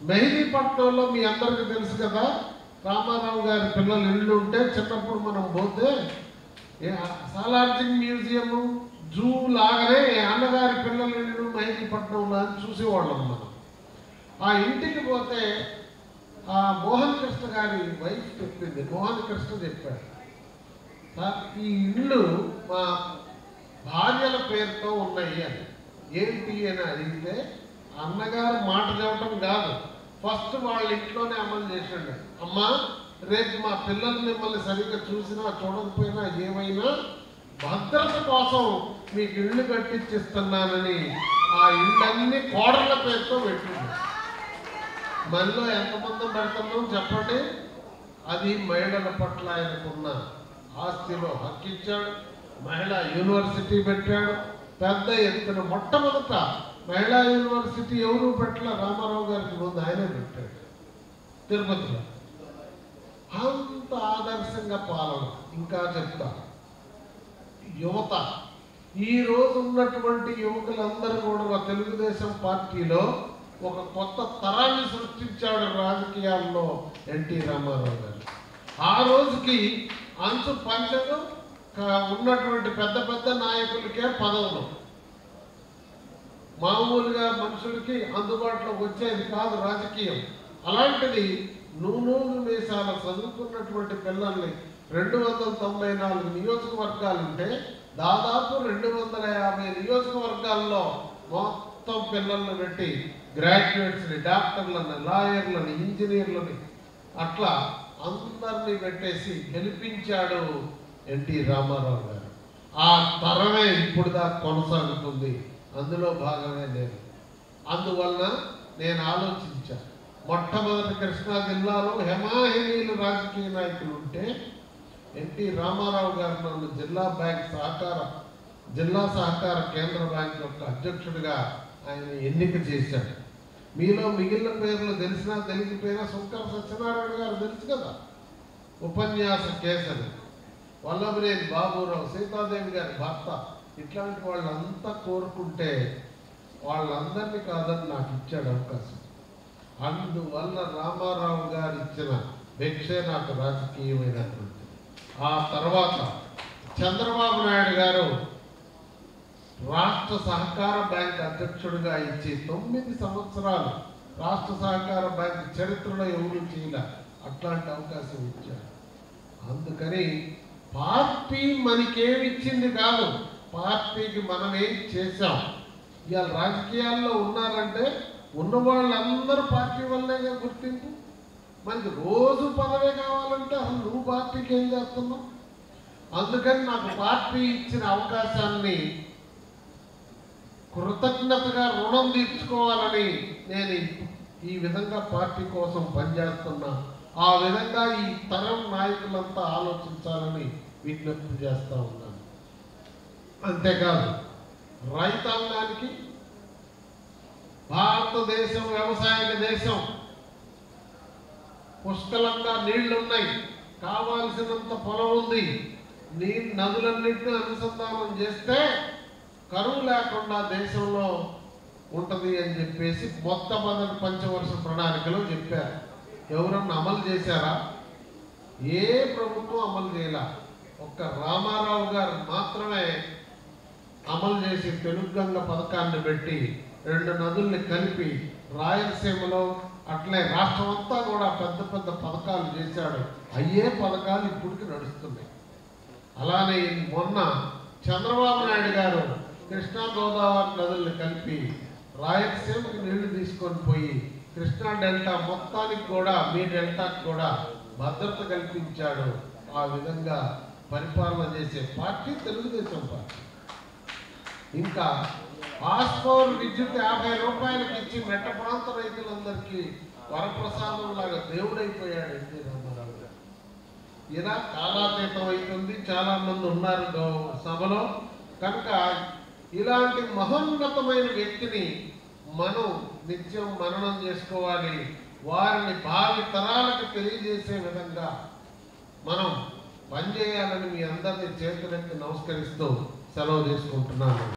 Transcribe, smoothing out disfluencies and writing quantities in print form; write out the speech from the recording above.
మెహిదీపట్నంలో మీ అందరికీ తెలుసు కదా, రామారావు గారి పిల్లలు ఇళ్ళు ఉంటే చిన్నప్పుడు మనం పోతే సాలార్జింగ్ మ్యూజియం జూ లాగానే అన్నగారి పిల్లల ఇళ్ళు మెహిదీపట్నంలో అని చూసేవాళ్ళం మనం. ఆ ఇంటికి పోతే ఆ మోహన్ కృష్ణ గారి వైఫ్ చెప్పింది, మోహన్ కృష్ణ చెప్పాడు, సార్ ఈ ఇళ్ళు మా భార్యల పేరుతో ఉన్నాయి అని. ఏంటి అని అడిగితే అన్నగారు మాట చెప్పడం కాదు, ఫస్ట్ వాళ్ళ ఇంట్లోనే అమలు చేసాడు. అమ్మా రేపు మా పిల్లలు మిమ్మల్ని సరిగ్గా చూసినా చూడకపోయినా ఏమైనా భద్రత కోసం మీకు ఇళ్ళు కట్టించిస్తున్నానని ఆ ఇళ్ళన్నీ కోడళ్ళ పేరుతో పెట్టింది. మనలో ఎంతమంది పెడుతున్నాం చెప్పండి. అది మహిళల పట్ల ఆయనకున్న ఆస్తిలో హక్కిచ్చాడు. మహిళా యూనివర్సిటీ పెట్టాడు. పెద్ద ఎత్తున మొట్టమొదట మహిళా యూనివర్సిటీ ఎవరు పెట్టలే, రామారావు గారికి ముందు ఆయనే పెట్టాడు తిరుపతిలో. అంత ఆదర్శంగా పాలన. ఇంకా చెప్తా, యువత ఈ రోజు ఉన్నటువంటి యువకులందరూ కూడా తెలుగుదేశం పార్టీలో ఒక కొత్త తరాన్ని సృష్టించాడు రాజకీయాల్లో ఎన్టీ రామారావు గారు. ఆ రోజుకి అంచు పంచను ఉన్నటువంటి పెద్ద పెద్ద నాయకులకే పదవులు, మామూలుగా మనుషులకి అందుబాటులోకి వచ్చేది కాదు రాజకీయం. అలాంటిది నూనూగు మీసాల చదువుకున్నటువంటి పిల్లల్ని 294 నియోజకవర్గాలుంటే దాదాపు 250 నియోజకవర్గాల్లో మొత్తం పిల్లల్ని పెట్టి గ్రాడ్యుయేట్స్ని, డాక్టర్లని, లాయర్లని, ఇంజనీర్లని అట్లా అందరినీ పెట్టేసి గెలిపించాడు ఎన్టీ రామారావు గారు. ఆ తరమే ఇప్పుడు దాకా కొనసాగుతుంది. అందులో భాగమే నేను. అందువలన నేను ఆలోచించాను, మొట్టమొదటి కృష్ణా జిల్లాలో హెమాహెమీలు రాజకీయ నాయకులు ఉంటే ఎన్టీ రామారావు గారు నన్ను జిల్లా సహకార కేంద్ర బ్యాంక్ యొక్క అధ్యక్షుడిగా ఆయన ఎన్నిక చేశాడు. మీలో మిగిలిన పేర్లు తెలిసినా తెలియకపోయినా శంకర సత్యనారాయణ గారు తెలుసు కదా, ఉపన్యాస కేసరి, వల్లభనేని బాబురావు, సీతాదేవి గారి భర్త, ఇట్లాంటి వాళ్ళంతా కోరుకుంటే వాళ్ళందరినీ కాదని నాకు ఇచ్చాడు అవకాశం. అందువల్ల రామారావు గారు ఇచ్చిన భిక్షే నాకు రాజకీయమైనటువంటి. ఆ తర్వాత చంద్రబాబు నాయుడు గారు రాష్ట్ర సహకార బ్యాంక్ అధ్యక్షుడిగా ఇచ్చి 9 సంవత్సరాలు రాష్ట్ర సహకార బ్యాంక్ చరిత్రలో ఎవరు చేయలే అట్లాంటి అవకాశం ఇచ్చారు. అందుకని పార్టీ మనకేమి ఇచ్చింది కాదు, పార్టీకి మనమేం చేశాం. ఇవాళ రాజకీయాల్లో ఉన్నారంటే ఉన్న వాళ్ళందరూ పార్టీ వల్లేగా గుర్తింపు. మనకి రోజు పదవే కావాలంటే అసలు నువ్వు పార్టీకి ఏం చేస్తున్నావు? అందుకని నాకు పార్టీ ఇచ్చిన అవకాశాన్ని కృతజ్ఞతగా రుణం తీర్చుకోవాలని నేను ఈ విధంగా పార్టీ కోసం పనిచేస్తున్నా. ఆ విధంగా ఈ తరం నాయకులంతా ఆలోచించాలని విజ్ఞప్తి చేస్తూ ఉన్నాను. అంతేకాదు, రైతాంగానికి భారతదేశం వ్యవసాయ దేశం, పుష్కలంగా నీళ్లున్నాయి, కావాల్సినంత పొలం ఉంది. నదులన్నింటినీ అనుసంధానం చేస్తే కరువు లేకుండా దేశంలో ఉంటుంది అని చెప్పేసి మొట్టమొదటి పంచవర్ష ప్రణాళికలో చెప్పారు. ఎవరన్నా అమలు చేశారా? ఏ ప్రభుత్వం అమలు చేయాల. ఒక్క రామారావు గారు మాత్రమే అమలు చేసి తెలుగుగంగ పథకాన్ని పెట్టి 2 నదుల్ని కలిపి రాయలసీమలో అట్లే రాష్ట్రం అంతా కూడా పెద్ద పెద్ద పథకాలు చేశాడు. అయ్యే పథకాలు ఇప్పటికి నడుస్తున్నాయి. అలానే మొన్న చంద్రబాబు నాయుడు గారు కృష్ణా గోదావరి నదుల్ని కలిపి రాయలసీమకి నీళ్లు తీసుకొని పోయి కృష్ణా డెల్టా మొత్తానికి కూడా, మీ డెల్టాకి కూడా భద్రత కల్పించాడు. ఆ విధంగా పరిపాలన చేసే పార్టీ తెలుగుదేశం పార్టీ. ఇంకా పాస్పోర్ విద్యుత్ 50 రూపాయలకి ఇచ్చి మెట్ట ప్రాంత రైతులందరికీ వరప్రసాదం లాగా దేవుడైపోయాడు ఎన్టీ రామారావు గారు. ఇలా కాలాతీతం అవుతుంది, చాలా మంది ఉన్నారు సభలో. కనుక ఇలాంటి మహోన్నతమైన వ్యక్తిని మనం నిత్యం మననం చేసుకోవాలి. వారిని భావి తరాలకు తెలియజేసే విధంగా మనం పనిచేయాలని మీ అందరినీ చేతులెత్తి నమస్కరిస్తూ సెలవు తీసుకుంటున్నాను.